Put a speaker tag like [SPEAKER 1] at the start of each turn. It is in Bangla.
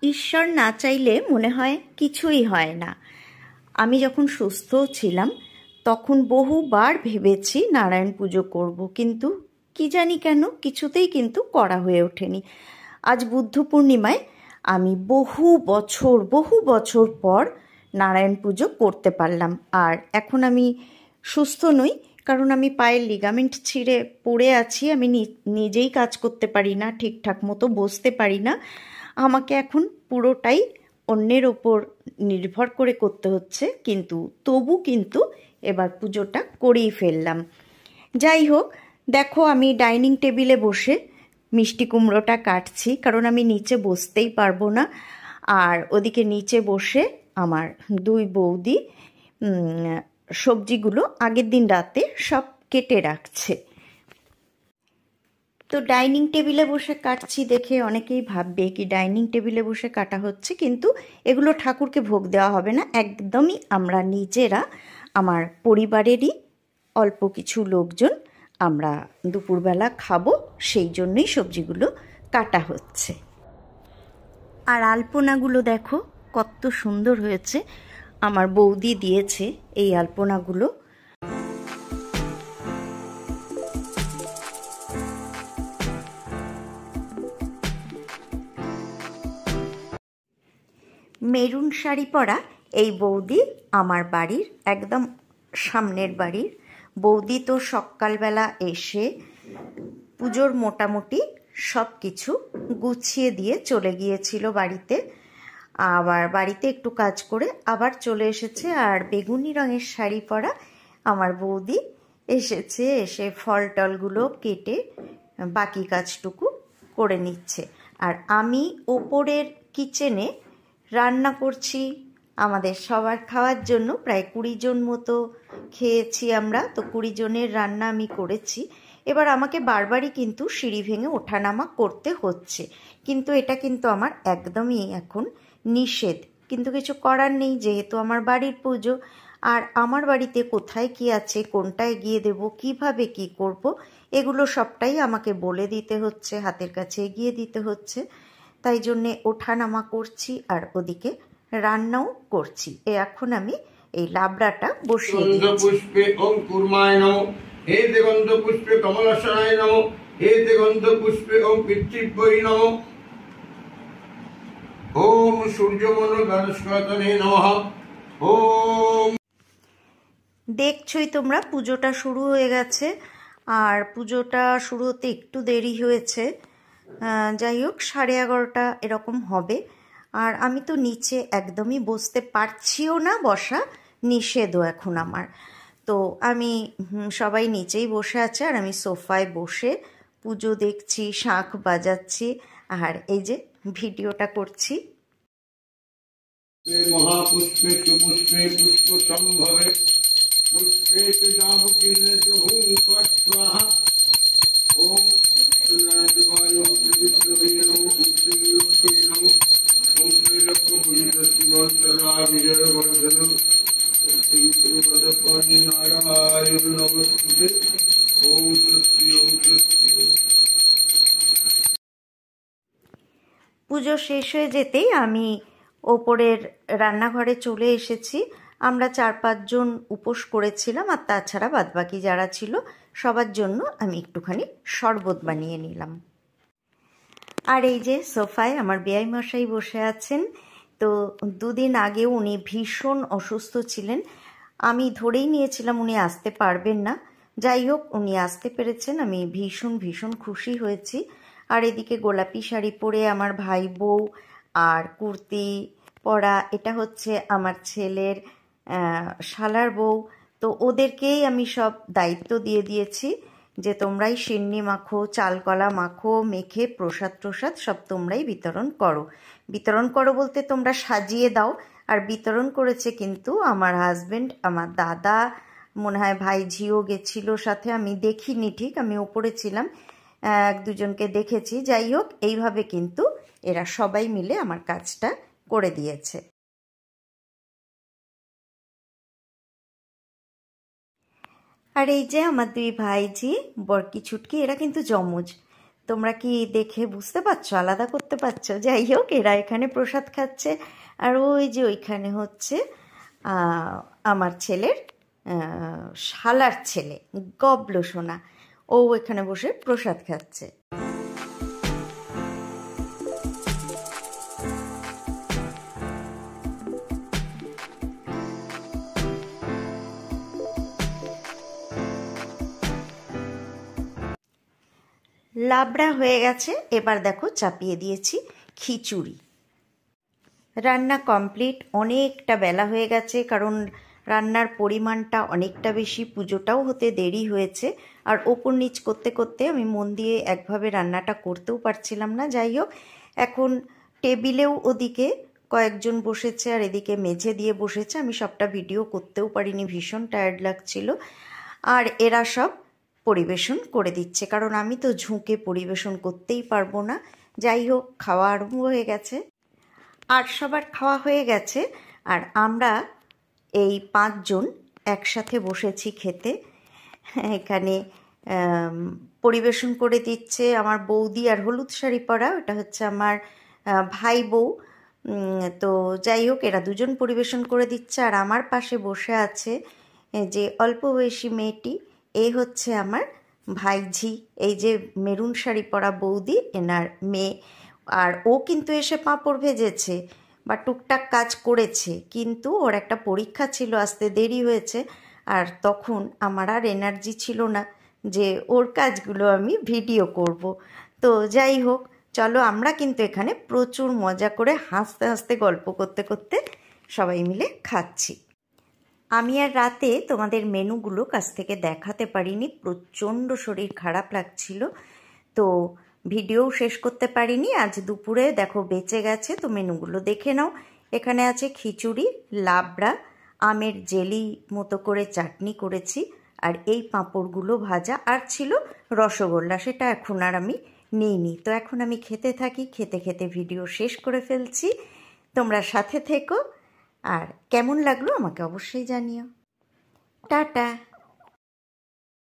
[SPEAKER 1] ঈশ্বর না চাইলে মনে হয় কিছুই হয় না। আমি যখন সুস্থ ছিলাম তখন বহুবার ভেবেছি নারায়ণ পুজো করব, কিন্তু কি জানি কেন কিছুতেই কিন্তু করা হয়ে ওঠেনি। আজ বুদ্ধ পূর্ণিমায় আমি বহু বছর পর নারায়ণ পুজো করতে পারলাম। আর এখন আমি সুস্থ নই, কারণ আমি পায়ের লিগামেন্ট ছিঁড়ে পড়ে আছি। আমি নিজেই কাজ করতে পারি না, ঠিকঠাক মতো বসতে পারি না। আমাকে এখন পুরোটাই অন্যের ওপর নির্ভর করে করতে হচ্ছে, কিন্তু তবু কিন্তু এবার পুজোটা করেই ফেললাম। যাই হোক, দেখো আমি ডাইনিং টেবিলে বসে মিষ্টি কুমড়োটা কাটছি, কারণ আমি নিচে বসতেই পারবো না। আর ওদিকে নিচে বসে আমার দুই বৌদি সবজিগুলো আগের দিন রাতে সব কেটে রাখছে। তো ডাইনিং টেবিলে বসে কাটছি দেখে অনেকেই ভাববে কি ডাইনিং টেবিলে বসে কাটা হচ্ছে, কিন্তু এগুলো ঠাকুরকে ভোগ দেওয়া হবে না, একদমই আমরা নিজেরা, আমার পরিবারেরই অল্প কিছু লোকজন আমরা দুপুরবেলা খাবো, সেই জন্যই সবজিগুলো কাটা হচ্ছে। আর আলপনাগুলো দেখো কত সুন্দর হয়েছে, আমার বৌদি দিয়েছে এই আলপনাগুলো। মেরুন শাড়ি পরা এই বৌদি আমার বাড়ির একদম সামনের বাড়ির বৌদি। তো সকালবেলা এসে পুজোর মোটামুটি সব কিছু গুছিয়ে দিয়ে চলে গিয়েছিল বাড়িতে, আবার বাড়িতে একটু কাজ করে আবার চলে এসেছে। আর বেগুনি রঙের শাড়ি পরা আমার বৌদি এসেছে, এসে ফল টলগুলো কেটে বাকি কাজটুকু করে নিচ্ছে। আর আমি ওপরের কিচেনে রান্না করছি আমাদের সবার খাওয়ার জন্য। প্রায় 20 জন মতো খেয়েছি আমরা, তো 20 জনের রান্না আমি করেছি। এবার আমাকে বারবারই কিন্তু সিঁড়ি ভেঙে ওঠানামা করতে হচ্ছে, কিন্তু এটা কিন্তু আমার একদমই এখন নিষেধ, কিন্তু কিছু করার নেই, যেহেতু আমার বাড়ির পুজো। আর আমার বাড়িতে কোথায় কি আছে, কোনটায় গিয়ে দেব, কিভাবে কি করব, এগুলো সবটাই আমাকে বলে দিতে হচ্ছে, হাতের কাছে এগিয়ে দিতে হচ্ছে। তাই জন্যে ওঠানামা করছি আর ওদিকে রান্নাও করছি। এখন আমি এই লাবড়াটা বসিয়ে দিচ্ছি।
[SPEAKER 2] পুষ্পে ওম কুর্মায় নমঃ, হে দিগন্ত পুষ্পে কমলাসনায় নমঃ, হে দিগন্ত পুষ্পে ওম পিতৃভ্যৈ নমঃ, ওম সূর্যমন্ডল দ্বাদশকতনে নমঃ। ওম
[SPEAKER 1] দেখছই তোমরা পুজোটা শুরু হয়ে গেছে, আর পুজোটা শুরু হতে একটু দেরি হয়েছে। যাই হোক 11:30 এরকম হবে। আর আমি তো নিচে একদমই বসতে পারছিও না, বসা নিষেধও এখন আমার। তো আমি সবাই নিচেই বসে আছে আর আমি সোফায় বসে পুজো দেখছি, শাঁখ বাজাচ্ছি আর এই যে ভিডিওটা করছি।
[SPEAKER 2] মহাপুষ্পে সুপুষ্পে পুষ্প সম্ভবে পুষ্পে যাবকিলে হুম স্বাহা। ওম নারায়ণায় ওম শ্রীবিষ্ণুবে নমঃ, ওম শ্রীগুরুবে নমঃ, ওম শ্রীলক্ষ্মীপূজিতশ্রীমন্তরাবিজয়বর্ধনম শ্রীগুরুপদপনি নারায়ণ নমস্তুতে। ওম স্বস্তি ওম স্বস্তি।
[SPEAKER 1] পুজো শেষ হয়ে যেতেই আমি ওপরের রান্নাঘরে চলে এসেছি। আমরা 4-5 জন উপোস করেছিলাম, আর তাছাড়া বাদবাকি যারা ছিল সবার জন্য আমি একটুখানি শরবত বানিয়ে নিলাম। আর এই যে সোফায় আমার বেয়াই মশাই বসে আছেন। তো 2 দিন আগে উনি ভীষণ অসুস্থ ছিলেন, আমি ধরেই নিয়েছিলাম উনি আসতে পারবেন না। যাই হোক উনি আসতে পেরেছেন, আমি ভীষণ খুশি হয়েছি। আর এদিকে গোলাপি শাড়ি পরে আমার ভাই বউ আর কুর্তি পরা, এটা হচ্ছে আমার ছেলের শালার বউ। তো ওদেরকেই আমি সব দায়িত্ব দিয়ে দিয়েছি যে তোমরাই সিন্নি মাখো, চালকলা মাখো, মেখে প্রসাদ সব তোমরাই বিতরণ করো বলতে তোমরা সাজিয়ে দাও। আর বিতরণ করেছে কিন্তু আমার হাজবেন্ড, আমার দাদা, মনে হয় ভাইঝিও গেছিল সাথে, আমি দেখিনি ঠিক, আমি ওপরে ছিলাম, 1-2 জনকে দেখেছি। যাই হোক এইভাবে কিন্তু এরা সবাই মিলে আমার কাজটা করে দিয়েছে। আর এই যে আমার 2 ভাইঝি বড়কি ছুটকি, এরা কিন্তু যমজ। তোমরা কি দেখে বুঝতে পারছো, আলাদা করতে পারছো? যাই হোক, এরা এখানে প্রসাদ খাচ্ছে, আর ওই যে ওইখানে হচ্ছে আমার ছেলের শালার ছেলে গবলো সোনা, ও এখানে বসে প্রসাদ খাচ্ছে। লাবড়া হয়ে গেছে, এবার দেখো চাপিয়ে দিয়েছি খিচুড়ি। রান্না কমপ্লিট, অনেকটা বেলা হয়ে গেছে, কারণ রান্নার পরিমাণটা অনেকটা বেশি, পুজোটাও হতে দেরি হয়েছে, আর ওপর নিচ করতে করতে আমি মন দিয়ে একভাবে রান্নাটা করতেও পারছিলাম না। যাই হোক, এখন টেবিলেও ওদিকে কয়েকজন বসেছে আর এদিকে মেঝে দিয়ে বসেছে, আমি সবটা ভিডিও করতেও পারিনি, ভীষণ টায়ার্ড লাগছিল। আর এরা সব পরিবেশন করে দিচ্ছে, কারণ আমি তো ঝুঁকে পরিবেশন করতেই পারবো না। যাই হোক, খাওয়া আরম্ভ হয়ে গেছে, আর সবার খাওয়া হয়ে গেছে, আর আমরা এই 5 জন একসাথে বসেছি খেতে। এখানে পরিবেশন করে দিচ্ছে আমার বৌদি, আর হলুদ শাড়ি পরা ওটা হচ্ছে আমার ভাই বউ। তো যাই হোক, এরা দুজন পরিবেশন করে দিচ্ছে, আর আমার পাশে বসে আছে যে অল্প বয়সী মেয়েটি, এই হচ্ছে আমার ভাইঝি, এই যে মেরুন শাড়ি পরা বৌদি, এনার মেয়ে। আর ও কিন্তু এসে পাঁপড় ভেজেছে বা টুকটাক কাজ করেছে, কিন্তু ওর একটা পরীক্ষা ছিল, আসতে দেরি হয়েছে, আর তখন আমার আর এনার্জি ছিল না যে ওর কাজগুলো আমি ভিডিও করব। তো যাই হোক, চলো, আমরা কিন্তু এখানে প্রচুর মজা করে হাসতে হাসতে গল্প করতে করতে সবাই মিলে খাচ্ছি। আমি আর রাতে তোমাদের মেনুগুলো কাছ থেকে দেখাতে পারিনি, প্রচণ্ড শরীর খারাপ লাগছিল, তো ভিডিও শেষ করতে পারিনি। আজ দুপুরে দেখো বেঁচে গেছে, তো মেনুগুলো দেখে নাও। এখানে আছে খিচুড়ি, লাবড়া, আমের জেলি মতো করে চাটনি করেছি, আর এই পাঁপড়গুলো ভাজা, আর ছিল রসগোল্লা, সেটা এখন আর আমি নিইনি। তো এখন আমি খেতে থাকি, খেতে খেতে ভিডিও শেষ করে ফেলছি। তোমরা সাথে থেকো, আর কেমন লাগলো আমাকে অবশ্যই জানিও। টাটা।